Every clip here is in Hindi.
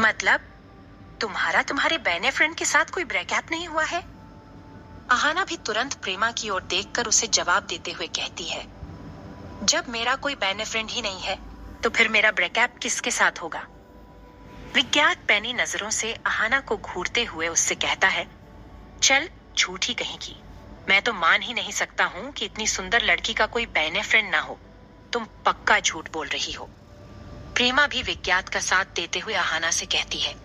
मतलब तुम्हारा तुम्हारे बहने फ्रेंड के साथ कोई ब्रेकअप नहीं हुआ है? अहाना भी तुरंत प्रेमा की ओर देखकर उसे जवाब देते हुए कहती है, जब मेरा कोई बहने फ्रेंड ही नहीं है तो फिर मेरा ब्रेकअप किसके साथ होगा? विज्ञात पैनी नजरों से अहाना को घूरते हुए उससे कहता है, चल झूठी कहेगी, मैं तो मान ही नहीं सकता हूँ कि इतनी सुंदर लड़की का कोई बहने फ्रेंड ना हो। तुम पक्का झूठ बोल रही हो। प्रेमा भी विज्ञात का साथ देते हुए अहाना से कहती है,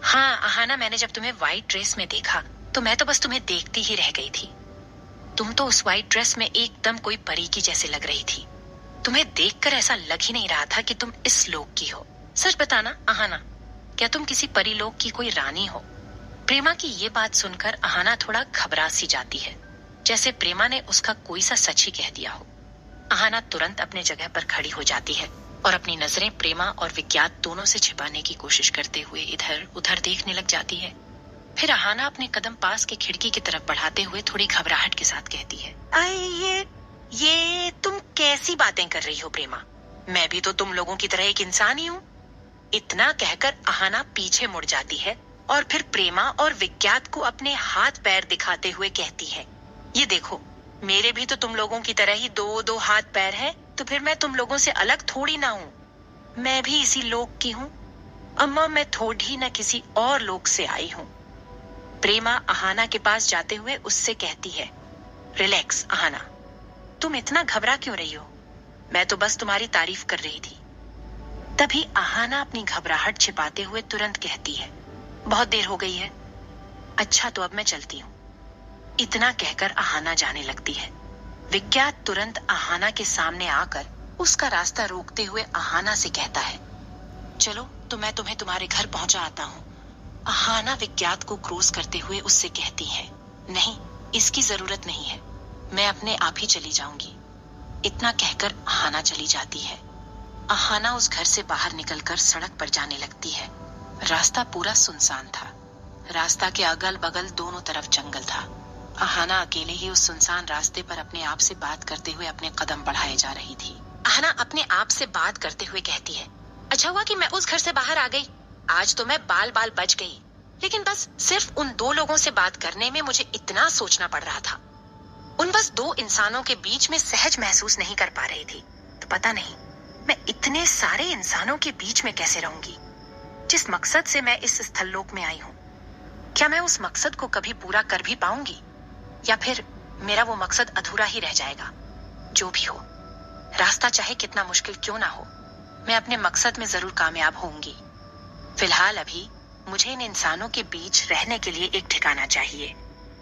हाँ अहाना, मैंने जब तुम्हें व्हाइट ड्रेस में देखा तो मैं तो बस तुम्हें देखती ही रह गई थी। तुम तो उस व्हाइट ड्रेस में एकदम कोई परी की जैसे लग रही थी। तुम्हें देखकर ऐसा लग ही नहीं रहा था कि तुम इस लोक की हो। सच बताना अहाना, क्या तुम किसी परी लोक की कोई रानी हो? प्रेमा की ये बात सुनकर अहाना थोड़ा घबरा सी जाती है, जैसे प्रेमा ने उसका कोई सा सच ही कह दिया हो। अहाना तुरंत अपने जगह पर खड़ी हो जाती है और अपनी नजरें प्रेमा और विज्ञात दोनों से छिपाने की कोशिश करते हुए इधर उधर देखने लग जाती है। फिर अहाना अपने कदम पास के खिड़की की तरफ बढ़ाते हुए थोड़ी घबराहट के साथ कहती है, ये तुम कैसी बातें कर रही हो प्रेमा? मैं भी तो तुम लोगों की तरह एक इंसान ही हूँ। इतना कहकर अहाना पीछे मुड़ जाती है और फिर प्रेमा और विज्ञात को अपने हाथ पैर दिखाते हुए कहती है, ये देखो, मेरे भी तो तुम लोगों की तरह ही दो दो हाथ पैर हैं, तो फिर मैं तुम लोगों से अलग थोड़ी ना हूँ। मैं भी इसी लोक की हूँ। अम्मा, मैं थोड़ी न किसी और लोक से आई हूँ। प्रेमा अहाना के पास जाते हुए उससे कहती है, रिलैक्स अहाना, तुम इतना घबरा क्यों रही हो? मैं तो बस तुम्हारी तारीफ कर रही थी। तभी अहाना अपनी घबराहट छिपाते हुए तुरंत कहती है, बहुत देर हो गई है। अच्छा तो अब मैं चलती हूँ। इतना कहकर अहाना जाने लगती है। विज्ञात तुरंत अहाना के सामने आकर उसका रास्ता रोकते हुए अहाना से कहता है, चलो तो मैं तुम्हें तुम्हारे घर पहुंचा आता हूँ। अहाना विज्ञात को क्रॉस करते हुए उससे कहती है, नहीं, इसकी जरूरत नहीं है, मैं अपने आप ही चली जाऊंगी। इतना कहकर अहाना चली जाती है। अहाना उस घर से बाहर निकलकर सड़क पर जाने लगती है। रास्ता पूरा सुनसान था। रास्ता के अगल बगल दोनों तरफ जंगल था। अहाना अकेले ही उस सुनसान रास्ते पर अपने आप से बात करते हुए अपने कदम बढ़ाए जा रही थी। अहाना अपने आप से बात करते हुए कहती है, अच्छा हुआ कि मैं उस घर से बाहर आ गई। आज तो मैं बाल बाल बच गई। लेकिन बस सिर्फ उन दो लोगों से बात करने में मुझे इतना सोचना पड़ रहा था। उन बस दो इंसानों के बीच में सहज महसूस नहीं कर पा रही थी। तो पता नहीं मैं इतने सारे इंसानों के बीच में कैसे रहूंगी। जिस मकसद से मैं इस स्थललोक में आई हूँ, क्या मैं उस मकसद को कभी पूरा कर भी पाऊंगी, या फिर मेरा वो मकसद अधूरा ही रह जाएगा? जो भी हो, रास्ता चाहे कितना मुश्किल क्यों ना हो, मैं अपने मकसद में जरूर कामयाब होंगी। फिलहाल अभी मुझे इन इंसानों के बीच रहने के लिए एक ठिकाना चाहिए,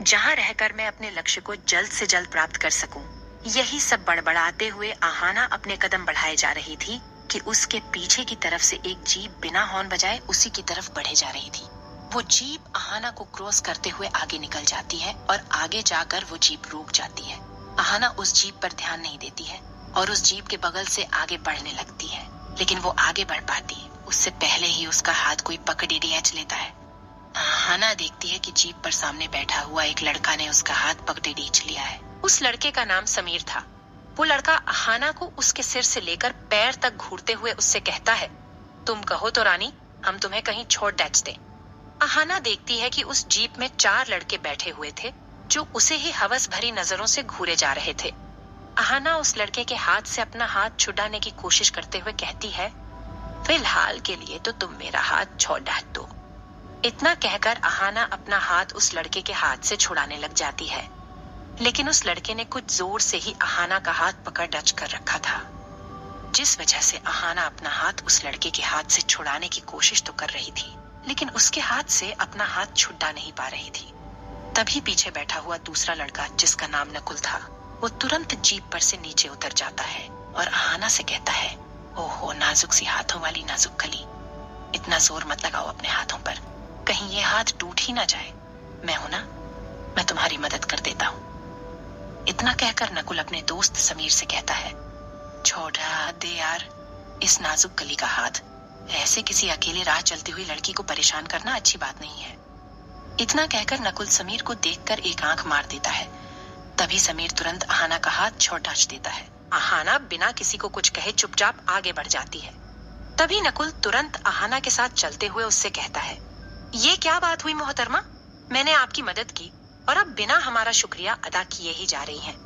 जहां रहकर मैं अपने लक्ष्य को जल्द से जल्द प्राप्त कर सकूं। यही सब बड़बड़ाते हुए अहाना अपने कदम बढ़ाए जा रही थी कि उसके पीछे की तरफ से एक जीप बिना हॉर्न बजाए उसी की तरफ बढ़े जा रही थी। वो जीप अहाना को क्रॉस करते हुए आगे निकल जाती है और आगे जाकर वो जीप रुक जाती है। अहाना उस जीप पर ध्यान नहीं देती है और उस जीप के बगल से आगे बढ़ने लगती है, लेकिन वो आगे बढ़ पाती उससे पहले ही उसका हाथ कोई पकड़ी खींच लेता है। अहाना देखती है कि जीप पर सामने बैठा हुआ एक लड़का ने उसका हाथ पकड़े खींच लिया है। उस लड़के का नाम समीर था। वो लड़का अहाना को उसके सिर से लेकर पैर तक घूरते हुए उससे कहता है, तुम कहो तो रानी, हम तुम्हें कहीं छोड़ डच दें। अहाना देखती है कि उस जीप में 4 लड़के बैठे हुए थे जो उसे ही हवस भरी नजरों से घूरे जा रहे थे। अहाना उस लड़के के हाथ से अपना हाथ छुड़ाने की कोशिश करते हुए कहती है, फिलहाल के लिए तो तुम मेरा हाथ छोड़ दो। इतना कहकर अहाना अपना हाथ उस लड़के के हाथ से छुड़ाने लग जाती है, लेकिन उस लड़के ने कुछ जोर से ही अहाना का हाथ पकड़ डच कर रखा था, जिस वजह से अहाना अपना हाथ उस लड़के के हाथ से छुड़ाने की कोशिश तो कर रही थी, लेकिन उसके हाथ से अपना हाथ छुड़ा नहीं पा रही थी। तभी पीछे बैठा हुआ दूसरा लड़का, जिसका नाम नकुल था, वो तुरंत जीप पर से नीचे उतर जाता है और अहाना से कहता है, ओहो नाजुक सी हाथों वाली नाजुक कली, इतना जोर मत लगाओ अपने हाथों पर, कहीं ये हाथ टूट ही ना जाए। मैं हूं ना, मैं तुम्हारी मदद कर देता हूँ। इतना कहकर नकुल अपने दोस्त समीर से कहता है, छोड़ा दे यार इस नाजुक कली का हाथ, ऐसे किसी अकेले राह चलती हुई लड़की को परेशान करना अच्छी बात नहीं है। इतना कहकर नकुल समीर को देखकर एक आंख मार देता है। तभी समीर तुरंत अहाना का हाथ छोड़ देता है। अहाना बिना किसी को कुछ कहे चुपचाप आगे बढ़ जाती है। तभी नकुल तुरंत अहाना के साथ चलते हुए उससे कहता है, ये क्या बात हुई मोहतरमा? मैंने आपकी मदद की और अब बिना हमारा शुक्रिया अदा किए ही जा रही हैं।